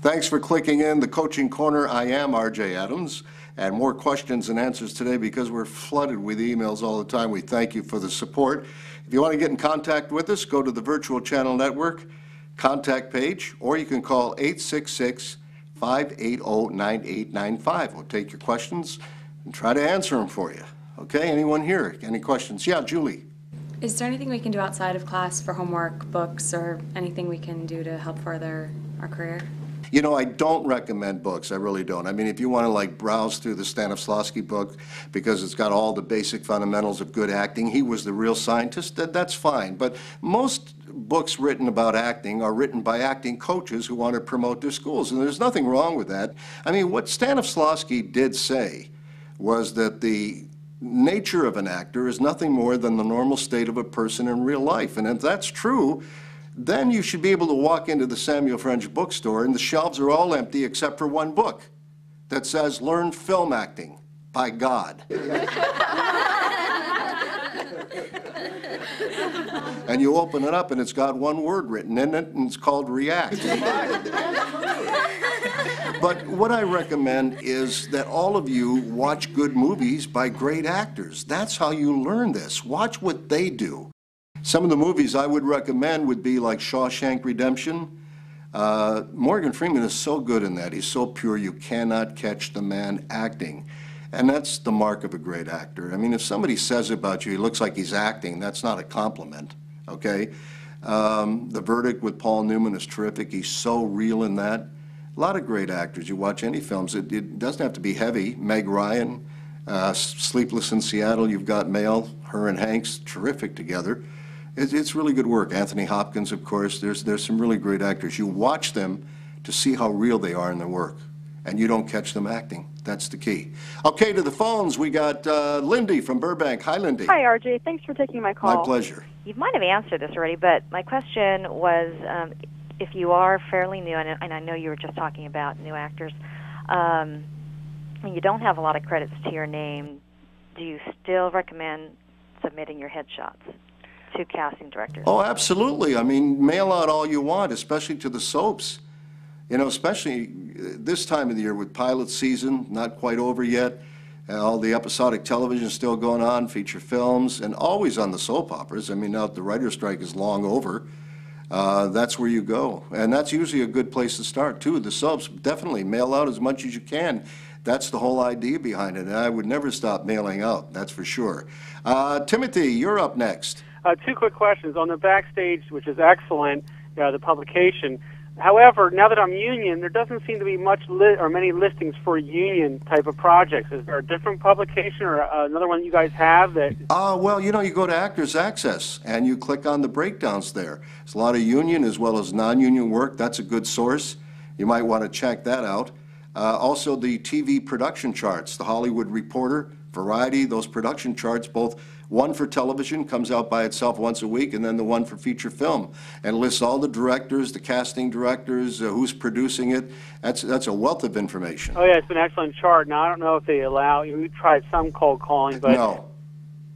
Thanks for clicking in the Coaching Corner. I am RJ Adams, and more questions and answers today because we're flooded with emails all the time. We thank you for the support. If you want to get in contact with us, go to the Virtual Channel Network contact page, or you can call 866-580-9895. We'll take your questions and try to answer them for you. Okay, anyone here? Any questions? Yeah, Julie. Is there anything we can do outside of class for homework, books, or anything we can do to help further our career? You know, I don't recommend books. I really don't. I mean, if you want to like browse through the Stanislavski book because it's got all the basic fundamentals of good acting, he was the real scientist, that's fine. But most books written about acting are written by acting coaches who want to promote their schools, and there's nothing wrong with that. I mean, what Stanislavski did say was that the nature of an actor is nothing more than the normal state of a person in real life. And if that's true, then you should be able to walk into the Samuel French bookstore and the shelves are all empty except for one book that says Learn Film Acting by God. And you open it up and it's got one word written in it and it's called react. But what I recommend is that all of you watch good movies by great actors. That's how you learn this. Watch what they do. Some of the movies I would recommend would be like Shawshank Redemption. Morgan Freeman is so good in that. He's so pure, you cannot catch the man acting. And that's the mark of a great actor. I mean, if somebody says about you, he looks like he's acting, that's not a compliment, okay? The Verdict with Paul Newman is terrific. He's so real in that. A lot of great actors. You watch any films, it doesn't have to be heavy. Meg Ryan, Sleepless in Seattle, you've got Mail, her and Hanks, terrific together. It's really good work. Anthony Hopkins, of course. There's some really great actors. You watch them to see how real they are in their work, and you don't catch them acting. That's the key. Okay, to the phones, we got Lindy from Burbank. Hi, Lindy. Hi, RJ. Thanks for taking my call. My pleasure. You might have answered this already, but my question was, if you are fairly new, and I know you were just talking about new actors, and you don't have a lot of credits to your name, do you still recommend submitting your headshots to casting directors? Oh, absolutely. I mean, mail out all you want, especially to the soaps. You know, especially this time of the year with pilot season, not quite over yet. All the episodic television is still going on, feature films, and always on the soap operas. I mean, now the writer's strike is long over. That's where you go. And that's usually a good place to start, too. The soaps, definitely mail out as much as you can. That's the whole idea behind it. And I would never stop mailing out, that's for sure. Timothy, you're up next. Two quick questions. On the Backstage, which is excellent, the publication. However, now that I'm union, there doesn't seem to be much or many listings for union type of projects. Is there a different publication or another one you guys have that? Well, you know, you go to Actors Access and you click on the breakdowns there. There's a lot of union as well as non-union work. That's a good source. You might want to check that out. Also, the TV production charts, the Hollywood Reporter, Variety, those production charts, both one for television comes out by itself once a week, and then the one for feature film, and lists all the directors, the casting directors, who's producing it. That's a wealth of information. Oh yeah, it's an excellent chart. Now I don't know if they allow. We tried some cold calling, but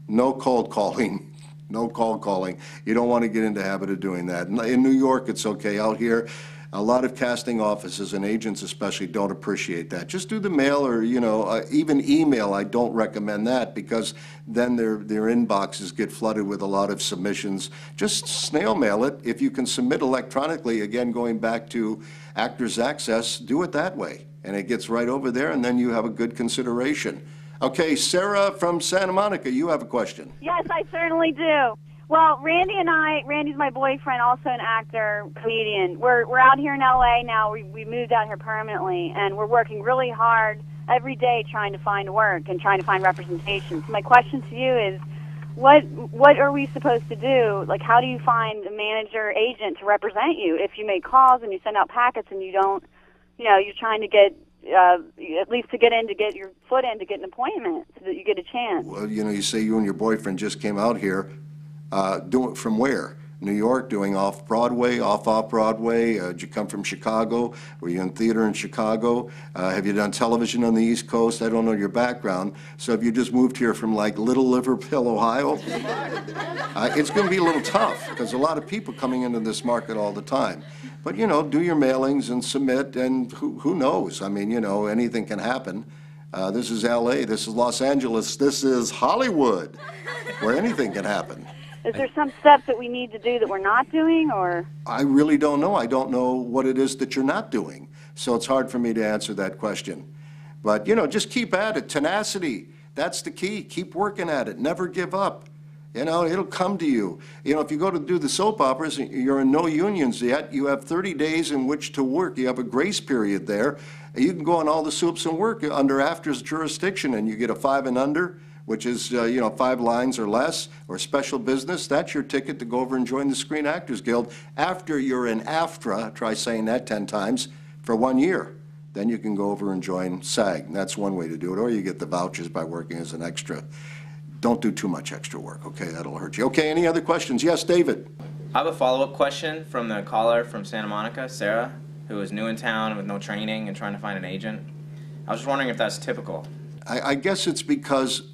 no cold calling. No cold calling. You don't want to get into the habit of doing that. In New York, it's okay. Out here, a lot of casting offices and agents especially don't appreciate that. Just do the mail or, you know, even email. I don't recommend that because then their inboxes get flooded with a lot of submissions. Just snail mail it. If you can submit electronically, again, going back to Actors Access, do it that way. And it gets right over there, and then you have a good consideration. Okay, Sarah from Santa Monica, you have a question. Yes, I certainly do. Well, Randy's my boyfriend, also an actor, comedian. We're out here in L.A. now. We moved out here permanently, and we're working really hard every day trying to find work and trying to find representation. So my question to you is, what are we supposed to do? Like, how do you find a manager, agent to represent you if you make calls and you send out packets and you don't, you know, you're trying to get at least to get in, to get your foot in, to get an appointment so that you get a chance? Well, you know, you say you and your boyfriend just came out here. From where? New York, doing off-Broadway, off-Broadway? Did you come from Chicago? Were you in theater in Chicago? Have you done television on the East Coast? I don't know your background. So if you just moved here from like Little Liverpool, Ohio, it's going to be a little tough because a lot of people coming into this market all the time. But, you know, do your mailings and submit, and who knows? I mean, you know, anything can happen. This is LA, this is Los Angeles, this is Hollywood, where anything can happen. Is there some steps that we need to do that we're not doing, or? I really don't know. I don't know what it is that you're not doing. So it's hard for me to answer that question. But, you know, just keep at it. Tenacity, that's the key. Keep working at it. Never give up. You know, it'll come to you. You know, if you go to do the soap operas, you're in no unions yet. You have 30 days in which to work. You have a grace period there. You can go on all the soups and work under AFTRA's jurisdiction, and you get a 5 and under, which is, you know, 5 lines or less, or special business. That's your ticket to go over and join the Screen Actors Guild. After you're in AFTRA, try saying that 10 times, for 1 year. Then you can go over and join SAG. And that's one way to do it. Or you get the vouchers by working as an extra. Don't do too much extra work, okay? That'll hurt you. Okay, any other questions? Yes, David? I have a follow-up question from the caller from Santa Monica, Sarah, who is new in town with no training and trying to find an agent. I was just wondering if that's typical. I guess it's because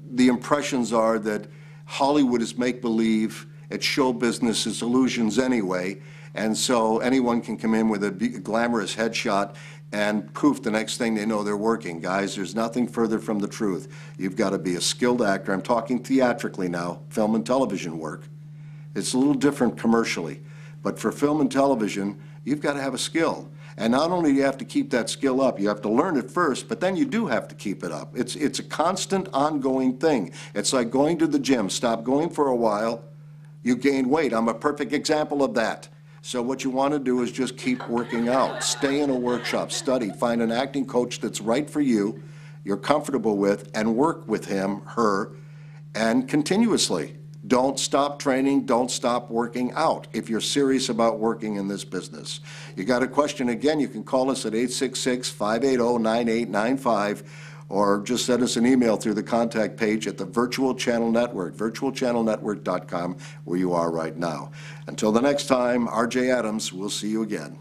the impressions are that Hollywood is make-believe, it's show business, it's illusions anyway, and so anyone can come in with a glamorous headshot and poof, the next thing they know they're working. Guys, there's nothing further from the truth. You've got to be a skilled actor. I'm talking theatrically now, film and television work. It's a little different commercially, but for film and television, you've got to have a skill. And not only do you have to keep that skill up, you have to learn it first, but then you do have to keep it up. It's a constant, ongoing thing. It's like going to the gym. Stop going for a while, you gain weight. I'm a perfect example of that. So what you want to do is just keep working out. Stay in a workshop, study, find an acting coach that's right for you, you're comfortable with, and work with him, her, and continuously. Don't stop training, don't stop working out if you're serious about working in this business. You got a question, again, you can call us at 866-580-9895 or just send us an email through the contact page at the Virtual Channel Network, virtualchannelnetwork.com, where you are right now. Until the next time, R.J. Adams, we'll see you again.